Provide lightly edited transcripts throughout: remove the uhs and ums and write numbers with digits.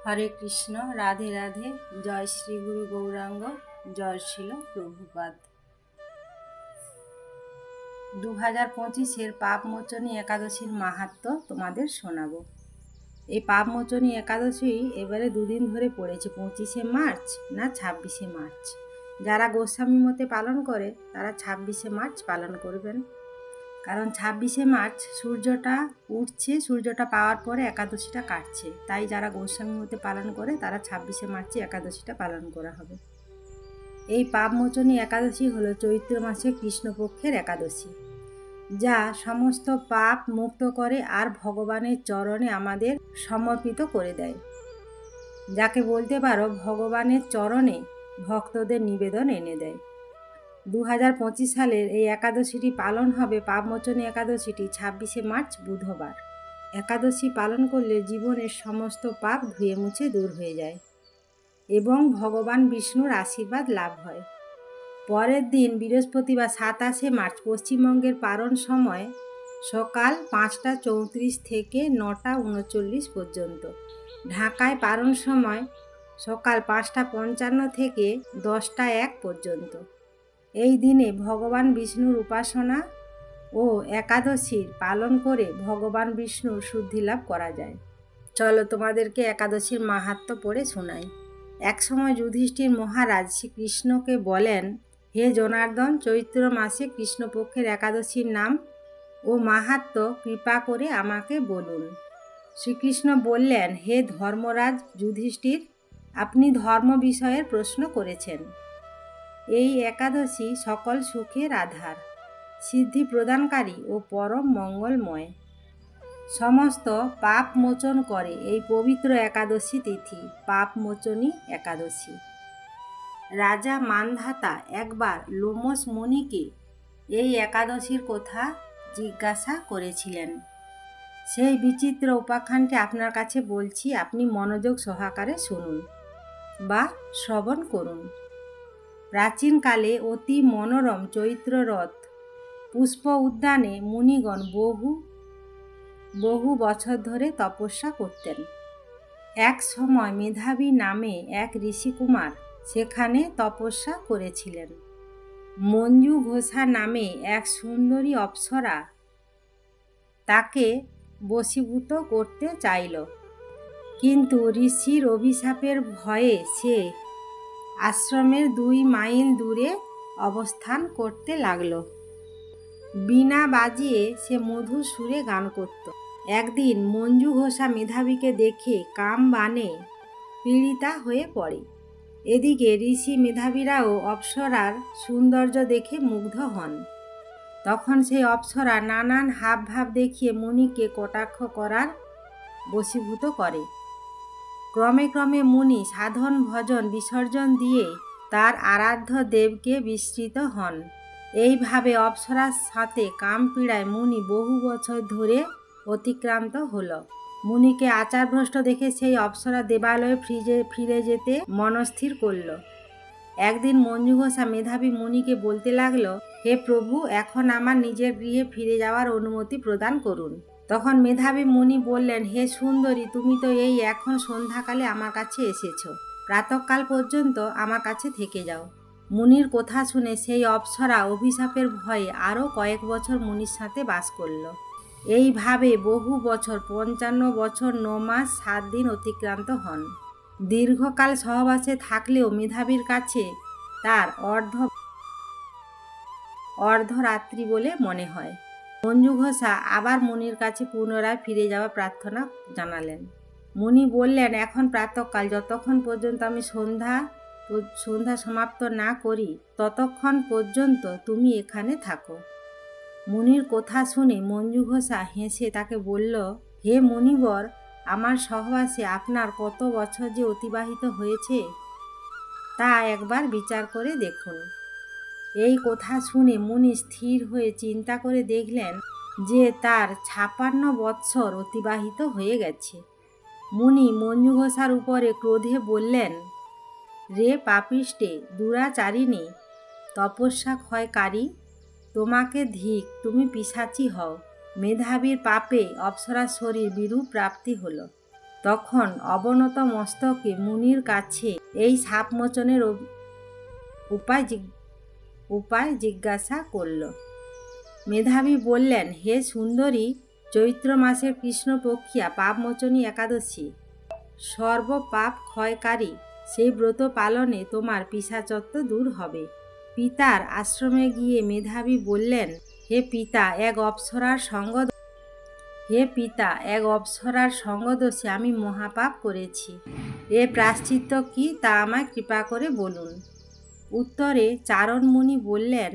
হরে কৃষ্ণ, রাধে রাধে, জয় শ্রী গুরু গৌরাঙ্গ, জয় শিল প্রভুপাদ। 2025-এর পাপমোচনী একাদশীর মাহাত্ম্য তোমাদের শোনাবো। এই পাপমোচনী একাদশী এবারে দুদিন ধরে পড়েছে, 25শে মার্চ না 26শে মার্চ। যারা গোস্বামী মতে পালন করে তারা 26শে মার্চ পালন করবেন, কারণ 26শে মার্চ সূর্যটা উঠছে, সূর্যটা পাওয়ার পরে একাদশীটা কাটছে। তাই যারা গোস্বামী মতে পালন করে তারা 26শে মার্চে একাদশীটা পালন করা হবে। এই পাপমোচনী একাদশী হলো চৈত্র মাসে কৃষ্ণপক্ষের একাদশী, যা সমস্ত পাপ মুক্ত করে আর ভগবানের চরণে আমাদের সমর্পিত করে দেয়। যাকে বলতে পারো ভগবানের চরণে ভক্তদের নিবেদন এনে দেয়। 2025 সালের এই একাদশীটি পালন হবে, পাপমোচনী একাদশীটি 26শে মার্চ বুধবার। একাদশী পালন করলে জীবনের সমস্ত পাপ ধুয়ে মুছে দূর হয়ে যায় এবং ভগবান বিষ্ণুর আশীর্বাদ লাভ হয়। পরের দিন বৃহস্পতিবার 27শে মার্চ পশ্চিমবঙ্গের পারণ সময় সকাল 5টা 34 থেকে 9টা 39 পর্যন্ত। ঢাকায় পারণ সময় সকাল 5টা 55 থেকে 10টা 1 পর্যন্ত। এই দিনে ভগবান বিষ্ণুর উপাসনা ও একাদশীর পালন করে ভগবান বিষ্ণুর শুদ্ধি লাভ করা যায়। চলো তোমাদেরকে একাদশীর মাহাত্ম্য পড়ে শোনাই। একসময় যুধিষ্ঠির মহারাজ শ্রীকৃষ্ণকে বলেন, হে জনার্দন, চৈত্র মাসে কৃষ্ণপক্ষের একাদশীর নাম ও মাহাত্ম্য কৃপা করে আমাকে বলুন। শ্রীকৃষ্ণ বললেন, হে ধর্মরাজ যুধিষ্ঠির, আপনি ধর্ম বিষয়ের প্রশ্ন করেছেন। এই একাদশী সকল সুখের আধার, সিদ্ধি প্রদানকারী ও পরম মঙ্গলময়। সমস্ত পাপ মোচন করে এই পবিত্র একাদশী তিথি পাপমোচনী একাদশী। রাজা মান্ধাতা একবার লোমস মুনিকে এই একাদশীর কথা জিজ্ঞাসা করেছিলেন। সেই বিচিত্র উপাখ্যানটি আপনার কাছে বলছি, আপনি মনোযোগ সহকারে শুনুন বা শ্রবণ করুন। প্রাচীনকালে অতি মনোরম চৈত্ররথ পুষ্প উদ্যানে মুনিগণ বহু বছর ধরে তপস্যা করতেন। এক সময় মেধাবী নামে এক ঋষিকুমার সেখানে তপস্যা করেছিলেন। মঞ্জু ঘোষা নামে এক সুন্দরী অপ্সরা তাকে বশীভূত করতে চাইল, কিন্তু ঋষির অভিশাপের ভয়ে সে আশ্রমের 2 মাইল দূরে অবস্থান করতে লাগল। বীণা বাজিয়ে সে মধুর সুরে গান করত। একদিন মঞ্জু ঘোষা মেধাবীকে দেখে কাম বাণে পীড়িতা হয়ে পড়ে। এদিকে ঋষি মেধাবীরাও অপ্সরার সৌন্দর্য দেখে মুগ্ধ হন। তখন সেই অপ্সরা নানান হাবভাব দেখিয়ে মুনিকে কটাক্ষ করার বশীভূত করে। ক্রমে ক্রমে মুনি সাধন ভজন বিসর্জন দিয়ে তার আরাধ্য দেবকে বিস্মৃত হন। এইভাবে অপ্সরার সাথে কামপীড়ায় মুনি বহু বছর ধরে অতিক্রান্ত হল। মুনিকে আচারভ্রষ্ট দেখে সেই অপ্সরা দেবালয়ে ফিরে যেতে মনস্থির করল। একদিন মঞ্জু ঘোষা মেধাবী মুনিকে বলতে লাগলো, হে প্রভু, এখন আমার নিজের গৃহে ফিরে যাওয়ার অনুমতি প্রদান করুন। তখন মেধাবী মুনি বললেন, হে সুন্দরী, তুমি তো এই এখন সন্ধ্যাকালে আমার কাছে এসেছো, প্রাতঃকাল পর্যন্ত আমার কাছে থেকে যাও। মুনির কথা শুনে সেই অপ্সরা অভিশাপের ভয়ে আরও কয়েক বছর মুনির সাথে বাস করল। এইভাবে বহু বছর 55 বছর 9 মাস 7 দিন অতিক্রান্ত হন। দীর্ঘকাল সহবাসে থাকলেও মেধাবীর কাছে তার অর্ধরাত্রি বলে মনে হয়। মঞ্জু ঘোষা আবার মুনির কাছে পুনরায় ফিরে যাওয়া প্রার্থনা জানালেন। মুনি বললেন, এখন প্রাতঃকাল, যতক্ষণ পর্যন্ত আমি সন্ধ্যা সমাপ্ত না করি ততক্ষণ পর্যন্ত তুমি এখানে থাকো। মুনির কথা শুনে মঞ্জু ঘোষা হেসে তাকে বলল, হে মুনিবর, আমার সহবাসে আপনার কত বছর যে অতিবাহিত হয়েছে তা একবার বিচার করে দেখুন। এই কথা শুনে মুনি স্থির হয়ে চিন্তা করে দেখলেন যে তার 56 বৎসর অতিবাহিত হয়ে গেছে। মুনি মঞ্জু ঘোষার উপরে ক্রোধে বললেন, রে পাপিষ্ঠে, দুরাচারিণী, তপস্যা ক্ষয়কারী, তোমাকে ধিক, তুমি পিশাচী হও। মেধাবীর পাপে অপ্সরার শরীর বিরূপ প্রাপ্তি হলো। তখন অবনত মস্তকে মুনির কাছে এই সাপ মোচনের উপায় জিজ্ঞাসা করল। মেধাবী বললেন, হে সুন্দরী, চৈত্র মাসের কৃষ্ণপক্ষিয়া পাপমোচনী একাদশী সর্বপাপ ক্ষয়কারী। সেই ব্রত পালনে তোমার পিশাচত্ব দূর হবে। পিতার আশ্রমে গিয়ে মেধাবী বললেন, হে পিতা, এক অপ্সরার সঙ্গদোষে আমি মহাপাপ করেছি। এ প্রায়শ্চিত্ত কি তা আমায় কৃপা করে বলুন। উত্তরে চারণমুনি বললেন,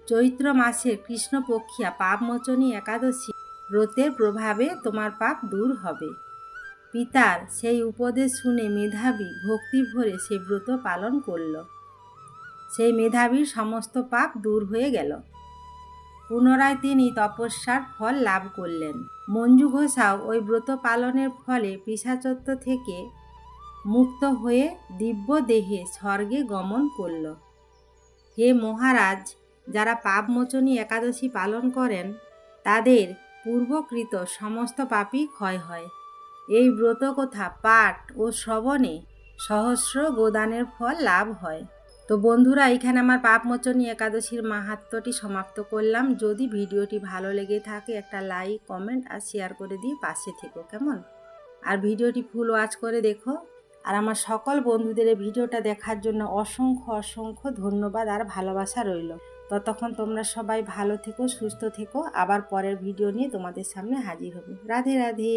চৈত্র মাসের কৃষ্ণপক্ষিয়া পাপমোচনী একাদশী ব্রতের প্রভাবে তোমার পাপ দূর হবে। পিতার সেই উপদেশ শুনে মেধাবী ভক্তি ভরে সে ব্রত পালন করল। সেই মেধাবীর সমস্ত পাপ দূর হয়ে গেল। পুনরায় তিনি তপস্যার ফল লাভ করলেন। মঞ্জু ঘোষাও ওই ব্রত পালনের ফলে পিশাচত্ব থেকে মুক্ত হয়ে দিব্য দেহে স্বর্গে গমন করল। হে মহারাজ, যারা পাপমোচনী একাদশী পালন করেন তাদের পূর্বকৃত সমস্ত পাপই ক্ষয় হয়। এই ব্রত কথা পাঠ ও শ্রবণে সহস্র গোদানের ফল লাভ হয়। তো বন্ধুরা, এখানে আমার পাপমোচনী একাদশীর মাহাত্ম্যটি সমাপ্ত করলাম। যদি ভিডিওটি ভালো লেগে থাকে একটা লাইক, কমেন্ট আর শেয়ার করে দিয়ে পাশে থেকো, কেমন? আর ভিডিওটি ফুল ওয়াচ করে দেখো। আর আমার সকল বন্ধুদের এই ভিডিওটা দেখার জন্য অসংখ্য অসংখ্য ধন্যবাদ আর ভালোবাসা রইল। ততক্ষণ তোমরা সবাই ভালো থেকো, সুস্থ থেকো। আবার পরের ভিডিও নিয়ে তোমাদের সামনে হাজির হব। রাধে রাধে।